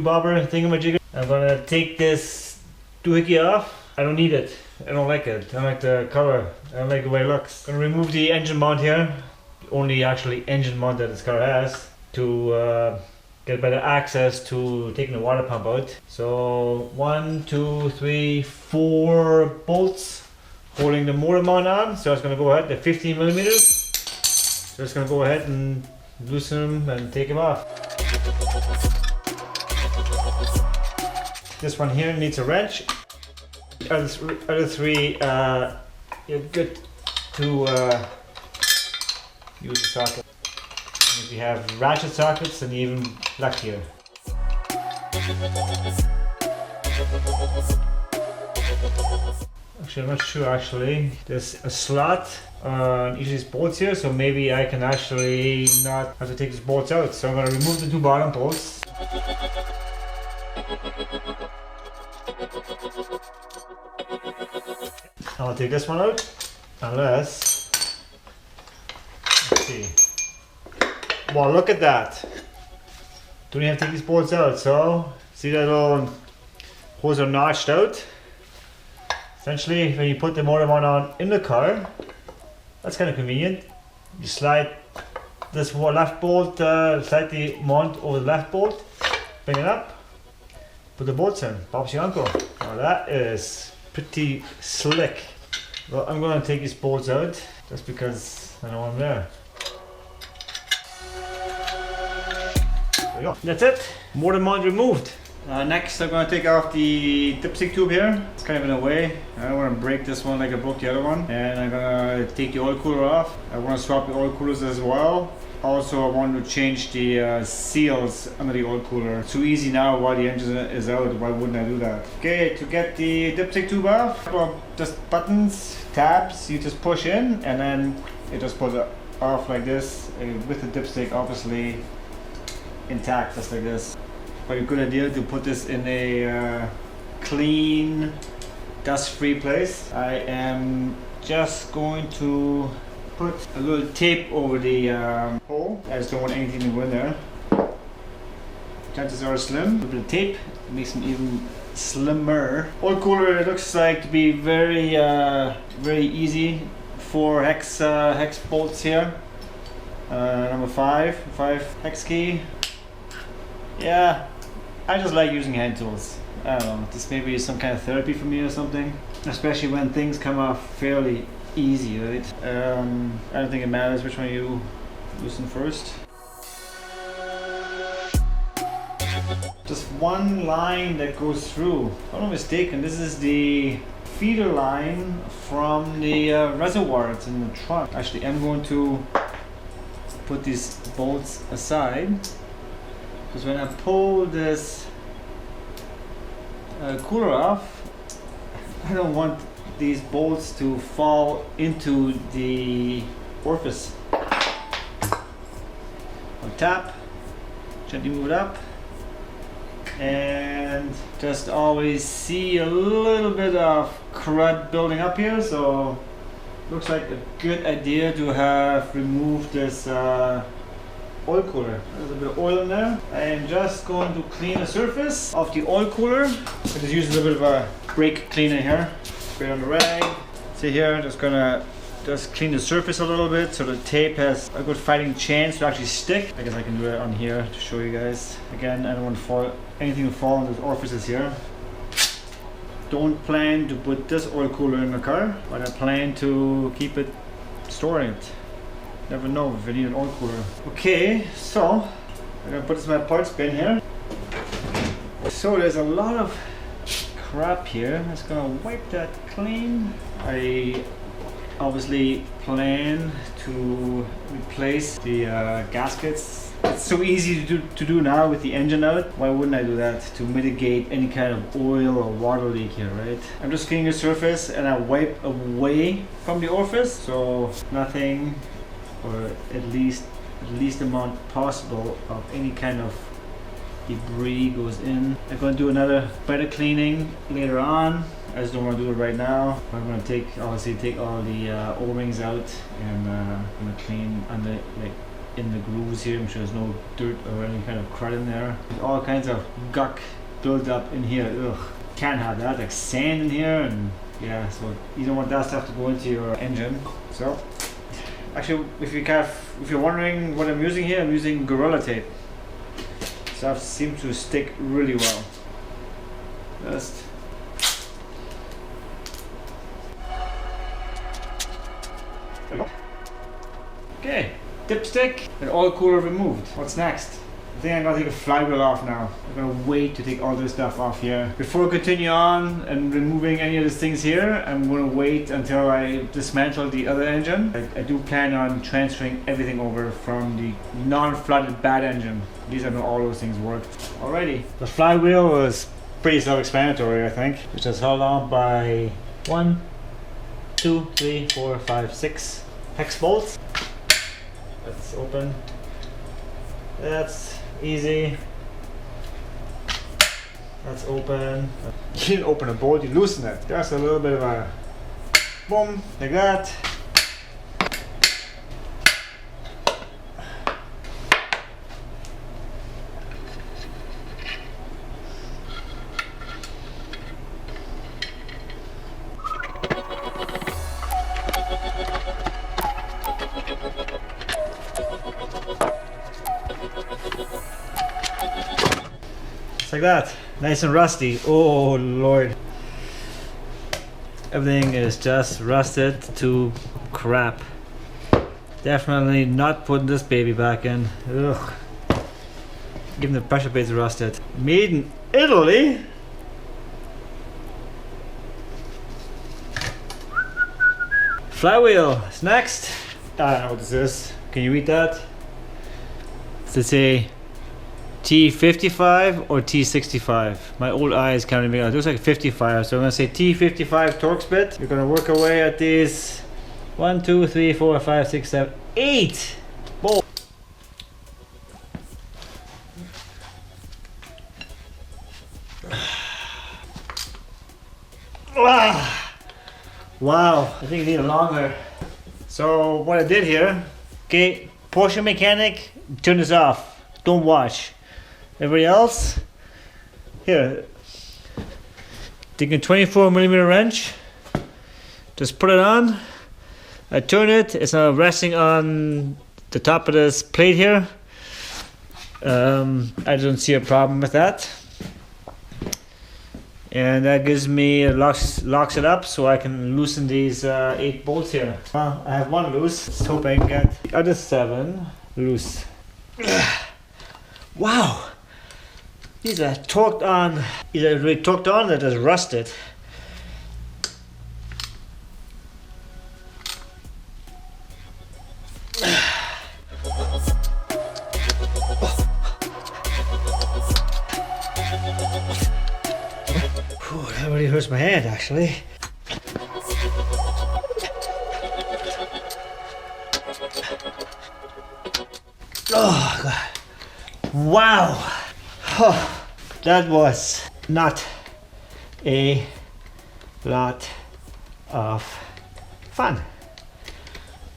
bobber thingamajigger. I'm gonna take this doohickey off. I don't need it. I don't like it. I don't like the color. I don't like the way it looks. Gonna remove the engine mount here. The only actually engine mount that this car has to get better access to taking the water pump out. So 1, 2, 3, 4 bolts holding the motor mount on. So it's gonna go ahead. They're 15 millimeters. So it's gonna go ahead and loosen them and take them off. This one here needs a wrench. Other three, you're good to use the socket. And if you have ratchet sockets, then you're even luckier. Actually, I'm not sure actually. There's a slot on each of these bolts here, so maybe I can actually not have to take these bolts out. So I'm going to remove the 2 bottom bolts. I'll take this one out, unless, let's see. Well, look at that. Don't even have to take these bolts out, so see that little holes are notched out. Essentially, when you put the motor mount on in the car, that's kind of convenient. You slide this left bolt, slide the mount over the left bolt, bring it up, put the bolts in, Bob's your uncle. Now that is pretty slick. Well, I'm going to take these bolts out just because I know I'm there. There we go. That's it. Motor mount removed. Next, I'm going to take off the dipstick tube here. It's kind of in a way. I don't want to break this one like I broke the other one. And I'm going to take the oil cooler off. I want to swap the oil coolers as well. Also, I want to change the seals under the oil cooler. It's too easy now while the engine is out. Why wouldn't I do that? Okay, to get the dipstick tube off, well, just buttons, tabs, you just push in and then it just pulls it off like this with the dipstick obviously intact, just like this. But a good idea to put this in a clean, dust-free place. I am just going to put a little tape over the hole. I just don't want anything to go in there. Chances are slim. A bit of tape makes them even slimmer. Oil cooler, it looks like to be very easy. 4 hex bolts here. Number 5 hex key. Yeah, I just like using hand tools. I don't know, this maybe is some kind of therapy for me or something. Especially when things come off fairly easy, right? I don't think it matters which one you loosen first. Just one line that goes through. If I'm not mistaken, this is the feeder line from the reservoir. It's in the trunk. Actually, I'm going to put these bolts aside because when I pull this cooler off, I don't want these bolts to fall into the orifice. I'll tap, gently move it up, and just always see a little bit of crud building up here, so looks like a good idea to have removed this oil cooler. There's a bit of oil in there. I am just going to clean the surface of the oil cooler. I just use a little bit of a brake cleaner here. Spray on the rag. See here, just gonna clean the surface a little bit so the tape has a good fighting chance to actually stick. I guess I can do it on here to show you guys. Again, I don't want anything to fall in those orifices here. Don't plan to put this oil cooler in the car, but I plan to keep it, storing it. Never know if I need an oil cooler. Okay, so I'm gonna put this in my parts bin here. So there's a lot of crap here. I'm just gonna wipe that clean. I obviously plan to replace the gaskets. It's so easy to do now with the engine out. Why wouldn't I do that? To mitigate any kind of oil or water leak here, right? I'm just cleaning the surface and I wipe away from the orifice so nothing, or at least amount possible of any kind of debris goes in. I'm going to do another better cleaning later on. I just don't want to do it right now. I'm going to obviously take all the O-rings out and I'm going to clean under, like in the grooves here. I'm sure there's no dirt or any kind of crud in there. There's all kinds of gunk built up in here. Ugh, can't have that, like sand in here, and yeah, so you don't want that stuff to go into your engine. So actually, if you're wondering what I'm using here, I'm using Gorilla Tape. Stuff seems to stick really well. Just okay, dipstick and oil cooler removed. What's next? I think I'm gonna take a flywheel off now. I'm gonna wait to take all this stuff off here. Before I continue on and removing any of these things here, I'm gonna wait until I dismantle the other engine. I do plan on transferring everything over from the non-flooded bad engine. These are how all those things work. Alrighty, the flywheel was pretty self-explanatory, I think. It's just held on by 1, 2, 3, 4, 5, 6 hex bolts. That's open. That's easy. That's open. You didn't open a bolt, you loosen it. Just a little bit of a boom, like that. Like that, nice and rusty. Oh Lord, everything is just rusted to crap. Definitely not putting this baby back in. Ugh. Even the pressure plates are rusted. Made in Italy. Flywheel is next. I don't know what this is. Can you read that? Does it say T55 or T65? My old eyes can't even. It looks like 55, so I'm gonna say T55 Torx bit. You're gonna work away at these 1, 2, 3, 4, 5, 6, 7, 8 bolts. Wow, I think I need it longer. So what I did here, okay, Porsche mechanic, turn this off. Don't watch. Everybody else, here, taking a 24mm wrench, just put it on. I turn it, it's now resting on the top of this plate here. I don't see a problem with that. And that gives me, locks it up so I can loosen these 8 bolts here. Well, I have one loose. Let's hope I can get the other 7 loose. Wow! These are torqued on. Either really torqued on or just rusted. Whew, that really hurts my hand actually. Oh God. Wow. Oh, that was not a lot of fun.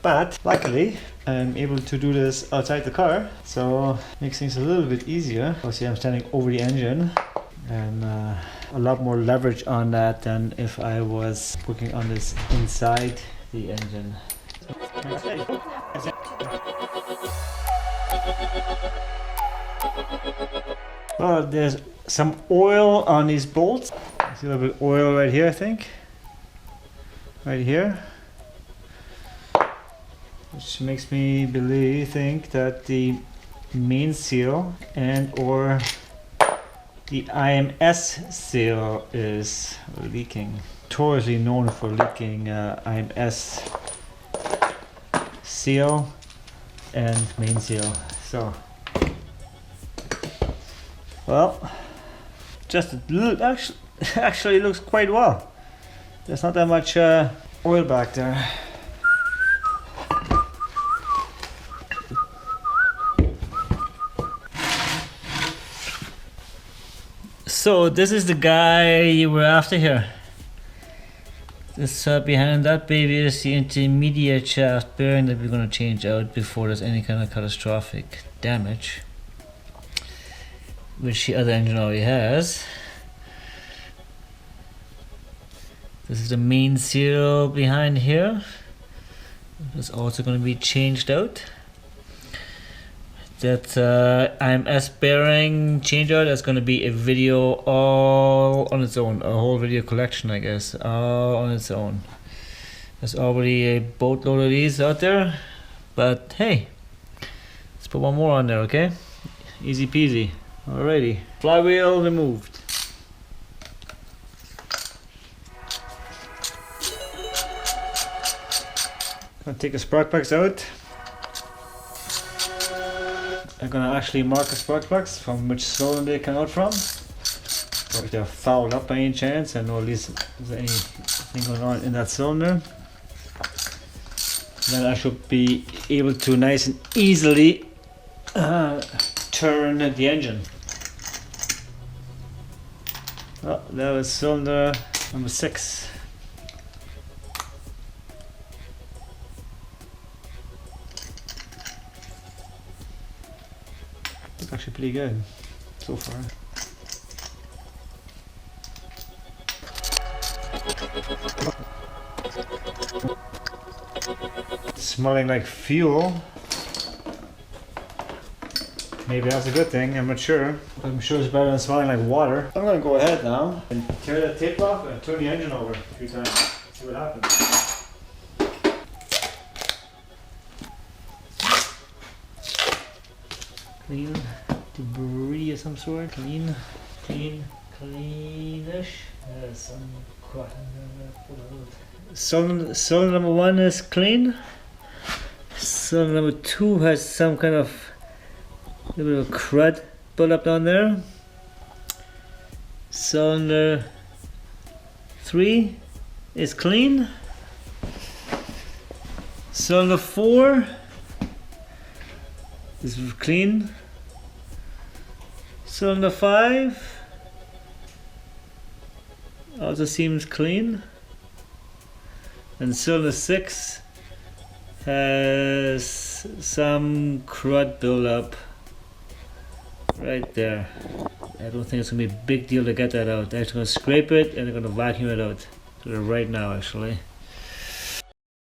But luckily I'm able to do this outside the car, so makes things a little bit easier. Obviously I'm standing over the engine and a lot more leverage on that than if I was working on this inside the engine. Well, there's some oil on these bolts. See a little bit of oil right here, I think. Right here. Which makes me think that the main seal and or the IMS seal is leaking. Notoriously known for leaking IMS seal and main seal. So, well, just a little, actually looks quite well. There's not that much oil back there. So this is the guy you were after here. This behind that baby is the intermediate shaft bearing that we're going to change out before there's any kind of catastrophic damage, which the other engine already has. This is the main seal behind here. It's also going to be changed out. That IMS bearing change out is going to be a video all on its own, a whole video collection, I guess, all on its own. There's already a boatload of these out there, but hey, let's put one more on there, okay? Easy peasy. Alrighty, flywheel removed. I'm gonna take the spark plugs out. I'm gonna actually mark the spark plugs from which cylinder they come out from. So if they're fouled up by any chance, I know at least there's anything going on in that cylinder. Then I should be able to nice and easily turn the engine. Oh, that was cylinder number 6. It's actually pretty good so far. Smelling like fuel. Maybe that's a good thing, I'm not sure. I'm sure it's better than smelling like water. I'm gonna go ahead now and tear that tape off and turn the engine over a few times. See what happens. Clean debris of some sort. Cleanish. Some cylinder number 1 is clean. Cylinder number 2 has some kind of little bit of crud built up down there. Cylinder 3 is clean. Cylinder 4 is clean. Cylinder 5 also seems clean. And cylinder 6 has some crud buildup right there. I don't think it's gonna be a big deal to get that out. I'm just gonna scrape it and I'm gonna vacuum it out. So right now actually.